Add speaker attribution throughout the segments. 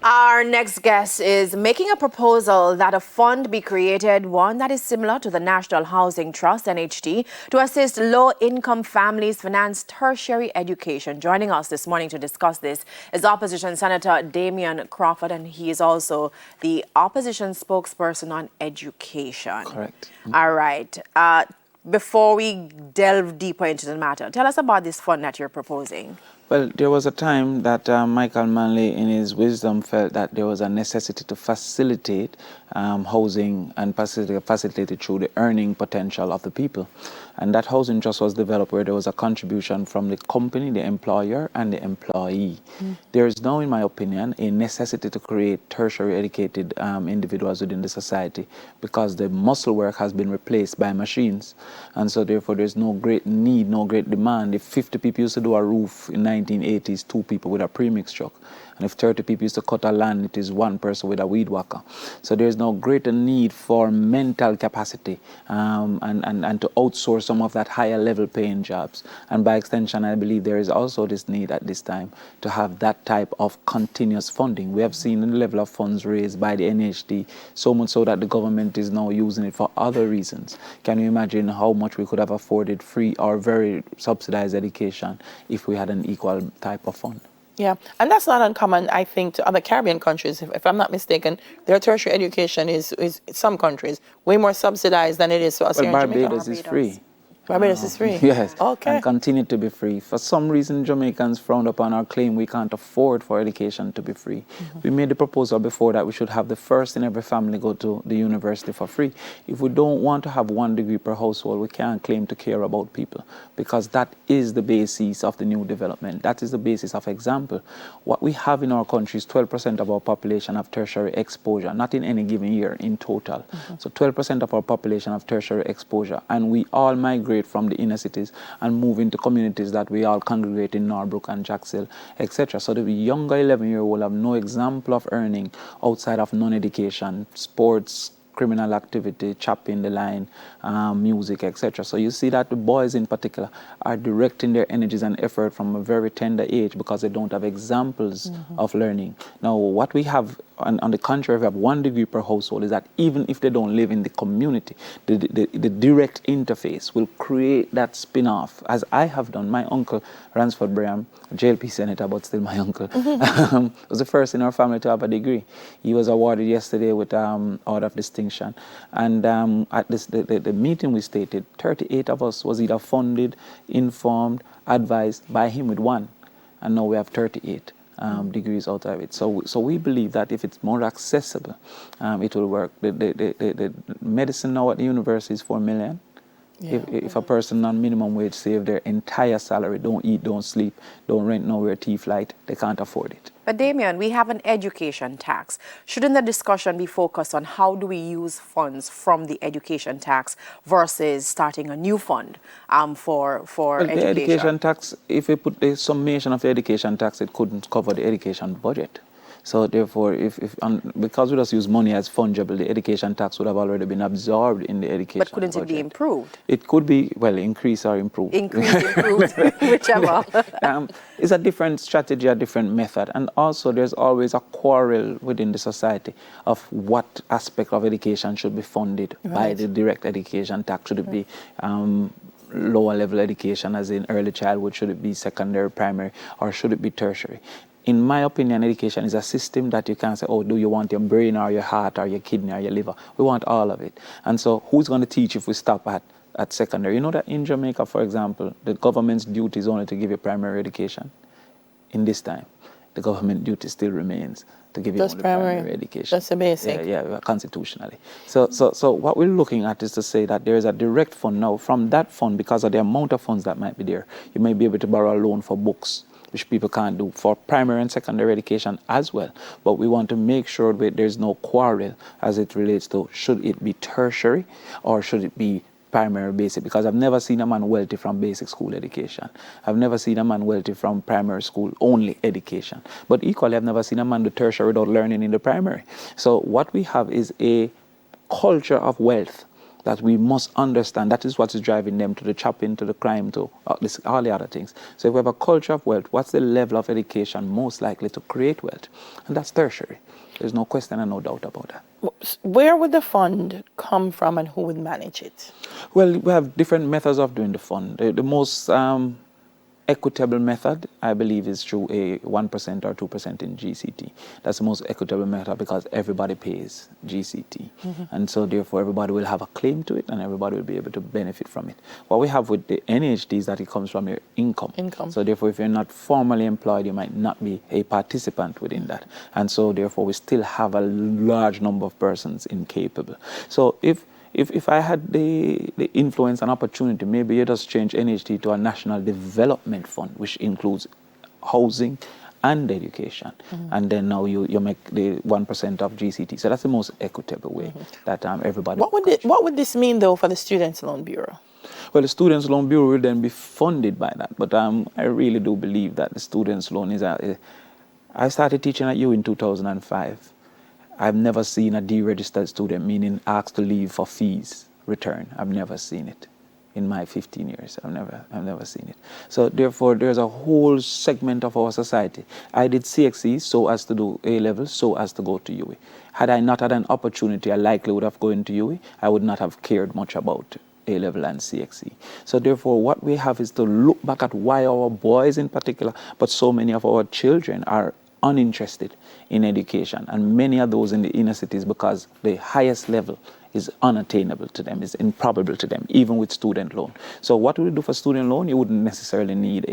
Speaker 1: Our next guest is making a proposal that a fund be created, one that is similar to the National Housing Trust, NHT, to assist low-income families finance tertiary education. Joining us this morning to discuss this is Opposition Senator Damion Crawford, and he is also the opposition spokesperson on education.
Speaker 2: Correct.
Speaker 1: All right. Before we delve deeper into the matter, tell us about this fund that you're proposing.
Speaker 2: Well, there was a time that Michael Manley, in his wisdom, felt that there was a necessity to facilitate housing and facilitate it through the earning potential of the people. And that housing trust was developed where there was a contribution from the company, the employer, and the employee. There is now, in my opinion, a necessity to create tertiary educated individuals within the society because the muscle work has been replaced by machines. And so therefore there's no great need, no great demand. If 50 people used to do a roof in 1980s, 2 people with a premix truck. And if 30 people used to cut a land, it is 1 person with a weed whacker. So there's no greater need for mental capacity and to outsource some of that higher level paying jobs. And by extension, I believe there is also this need at this time to have that type of continuous funding. We have seen the level of funds raised by the NHT, so much so that the government is now using it for other reasons. Can you imagine how much we could have afforded free or very subsidized education if we had an equal type of fund?
Speaker 3: Yeah, and that's not uncommon, I think, to other Caribbean countries. If I'm not mistaken, their tertiary education is some countries way more subsidized than it is to us here in Jamaica.
Speaker 2: Barbados is free.
Speaker 3: Barbados is free?
Speaker 2: Yes,
Speaker 3: okay.
Speaker 2: And continue to be free. For some reason, Jamaicans frowned upon our claim we can't afford for education to be free. We made the proposal before that we should have the first in every family go to the university for free. If we don't want to have 1 degree per household, we can't claim to care about people because that is the basis of the new development. That is the basis of example. What we have in our country is 12% of our population have tertiary exposure, not in any given year, in total. So 12% of our population have tertiary exposure, and we all migrate from the inner cities and move into communities that we all congregate in Norbrook and Jackshill, etc. So the younger 11-year-old have no example of earning outside of non-education, sports, criminal activity, chopping the line, music, etc. So you see that the boys in particular are directing their energies and effort from a very tender age because they don't have examples of learning. Now, what we have, on the contrary, we have 1 degree per household, is that even if they don't live in the community, the direct interface will create that spin-off, as I have done. My uncle, Ransford Braham, JLP senator, but still my uncle, was the first in our family to have a degree. He was awarded yesterday with Order of Distinction. And at the meeting we stated, 38 of us was either funded, informed, advised by him with 1. And now we have 38 degrees out of it. So we believe that if it's more accessible, it will work. The medicine now at the university is $4 million. Yeah. If a person on minimum wage save their entire salary, don't eat, don't sleep, don't rent nowhere, teeth light, they can't afford it.
Speaker 1: But Damion, we have an education tax. Shouldn't the discussion be focused on how do we use funds from the education tax versus starting a new fund for education?
Speaker 2: The education tax, if we put the summation of the education tax, it couldn't cover the education budget. So therefore, because we just use money as fungible, the education tax would have already been absorbed in the education budget.
Speaker 1: But couldn't it be improved?
Speaker 2: It could be, well, increase or improve.
Speaker 1: Increase, improved, whichever.
Speaker 2: It's a different strategy, a different method. And also there's always a quarrel within the society of what aspect of education should be funded by the direct education tax. Should it be lower level education, as in early childhood? Should it be secondary, primary, or should it be tertiary? In my opinion, education is a system that you can't say, oh, do you want your brain or your heart or your kidney or your liver? We want all of it. And so who's going to teach if we stop at secondary? You know that in Jamaica, for example, the government's duty is only to give you primary education. In this time, the government duty still remains to give you only primary education.
Speaker 3: That's the basic.
Speaker 2: Yeah, constitutionally. So what we're looking at is to say that there is a direct fund now. From that fund, because of the amount of funds that might be there, you may be able to borrow a loan for books, which people can't do, for primary and secondary education as well. But we want to make sure that there's no quarrel as it relates to should it be tertiary or should it be primary basic, because I've never seen a man wealthy from basic school education. I've never seen a man wealthy from primary school only education. But equally, I've never seen a man do tertiary without learning in the primary. So what we have is a culture of wealth that we must understand. That is what is driving them to the chopping, to the crime, to all the other things. So if we have a culture of wealth, what's the level of education most likely to create wealth? And that's tertiary. There's no question and no doubt about that.
Speaker 3: Where would the fund come from and who would manage it?
Speaker 2: Well, we have different methods of doing the fund. The most equitable method, I believe, is through a 1% or 2% in GCT. That's the most equitable method because everybody pays GCT. And so therefore everybody will have a claim to it and everybody will be able to benefit from it. What we have with the NHD is that it comes from your income. So therefore if you're not formally employed, you might not be a participant within that. And so therefore we still have a large number of persons incapable. So if I had the influence and opportunity, maybe you just change NHT to a National Development Fund, which includes housing and education. And then now you make the 1% of GCT. So that's the most equitable way that everybody...
Speaker 3: What would this mean, though, for the Students' Loan Bureau?
Speaker 2: Well, the Students' Loan Bureau will then be funded by that. But I really do believe that the Students' Loan is... I started teaching at U in 2005. I've never seen a deregistered student, meaning asked to leave for fees return. I've never seen it in my 15 years. I've never seen it. So therefore, there's a whole segment of our society. I did CXE so as to do A-level, so as to go to UE. Had I not had an opportunity, I likely would have gone to UE. I would not have cared much about A-level and CXE. So therefore, what we have is to look back at why our boys in particular, but so many of our children are uninterested in education, and many of those in the inner cities because the highest level is unattainable to them, is improbable to them, even with student loan. So what would you do for student loan? You wouldn't necessarily need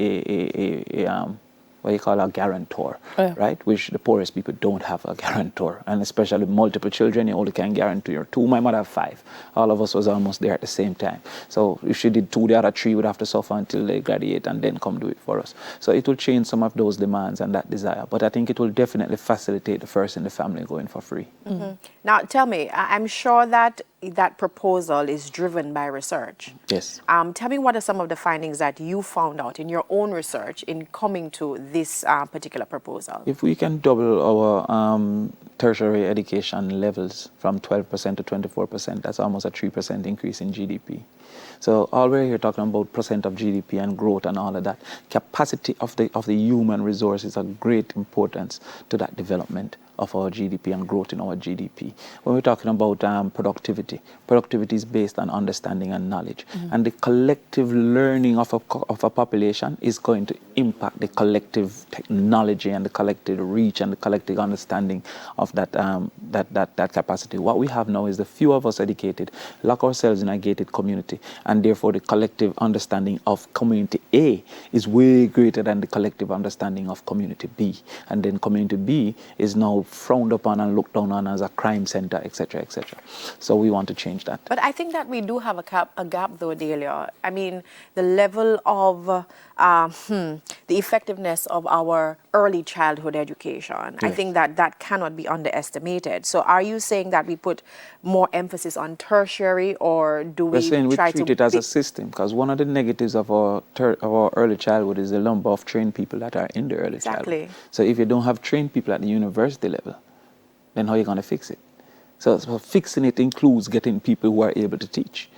Speaker 2: what you call a guarantor, right? Which the poorest people don't have a guarantor. And especially multiple children, you only can guarantee your 2. My mother had 5. All of us was almost there at the same time. So if she did 2, the other 3 would have to suffer until they graduate and then come do it for us. So it will change some of those demands and that desire. But I think it will definitely facilitate the first in the family going for free.
Speaker 1: Now, tell me, I'm sure that that proposal is driven by research.
Speaker 2: Yes.
Speaker 1: Tell me what are some of the findings that you found out in your own research in coming to this particular proposal?
Speaker 2: If we can double our tertiary education levels from 12% to 24%, that's almost a 3% increase in GDP. So all we're here talking about percent of GDP and growth and all of that. Capacity of the human resource is of great importance to that development of our GDP and growth in our GDP. When we're talking about productivity is based on understanding and knowledge. And the collective learning of a population is going to impact the collective technology and the collective reach and the collective understanding of that capacity. What we have now is the few of us educated, lock ourselves in a gated community, and therefore the collective understanding of community A is way greater than the collective understanding of community B. And then community B is now frowned upon and looked down on as a crime center, etc., etc. So we want to change that.
Speaker 1: But I think that we do have a gap though, Delia. I mean, the level of the effectiveness of our early childhood education, yes. I think that cannot be underestimated. So are you saying that we put more emphasis on tertiary, or do we
Speaker 2: treat it as a system? Because one of the negatives of our early childhood is the number of trained people that are in the early childhood. So if you don't have trained people at the university level, then how are you going to fix it? So fixing it includes getting people who are able to teach,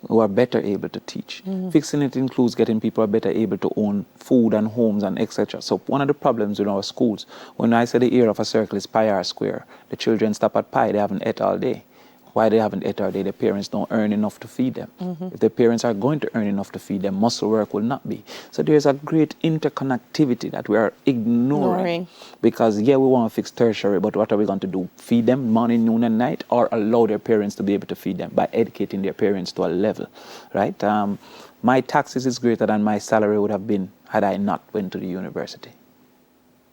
Speaker 2: who are better able to teach. Fixing it includes getting people who are better able to own food and homes and etc. So one of the problems in our schools, when I say the area of a circle is pi r square, the children stop at pi, they haven't ate all day. Why they haven't ate all day? Their parents don't earn enough to feed them. If their parents are going to earn enough to feed them, muscle work will not be. So there's a great interconnectivity that we are ignoring. Because, yeah, we want to fix tertiary, but what are we going to do? Feed them morning, noon, and night, or allow their parents to be able to feed them by educating their parents to a level, right? My taxes is greater than my salary would have been had I not went to the university.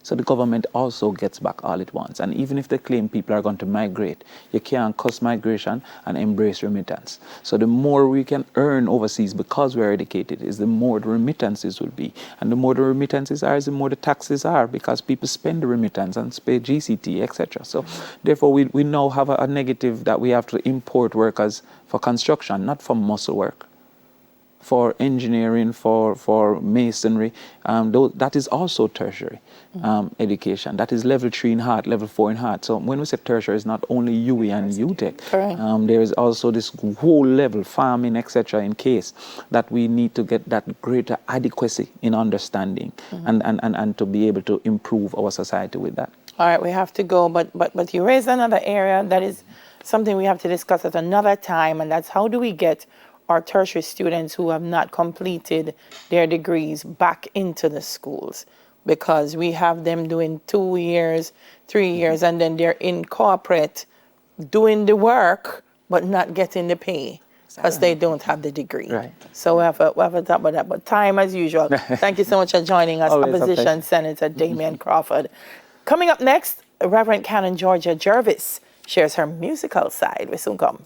Speaker 2: So the government also gets back all it wants. And even if they claim people are going to migrate, you can't cuss migration and embrace remittance. So the more we can earn overseas because we're educated, is the more the remittances will be. And the more the remittances are, is the more the taxes are, because people spend the remittance and pay GCT, etc. So therefore, we now have a negative that we have to import workers for construction, not for muscle work. for engineering, for masonry, that is also tertiary education. That is level 3 in heart, level 4 in heart. So when we say tertiary, it's not only UE and UTech. There is also this whole level, farming, etc., in case that we need to get that greater adequacy in understanding and to be able to improve our society with that.
Speaker 3: All right, we have to go, but you raised another area that is something we have to discuss at another time, and that's how do we get our tertiary students who have not completed their degrees back into the schools, because we have them doing 2 years, 3 years, and then they're in corporate doing the work but not getting the pay because they don't have the degree.
Speaker 2: Right.
Speaker 3: So we have a talk about that, but time as usual. Thank you so much for joining us, Opposition Senator Damion Crawford. Coming up next, Reverend Canon Georgia Jervis shares her musical side. We soon come.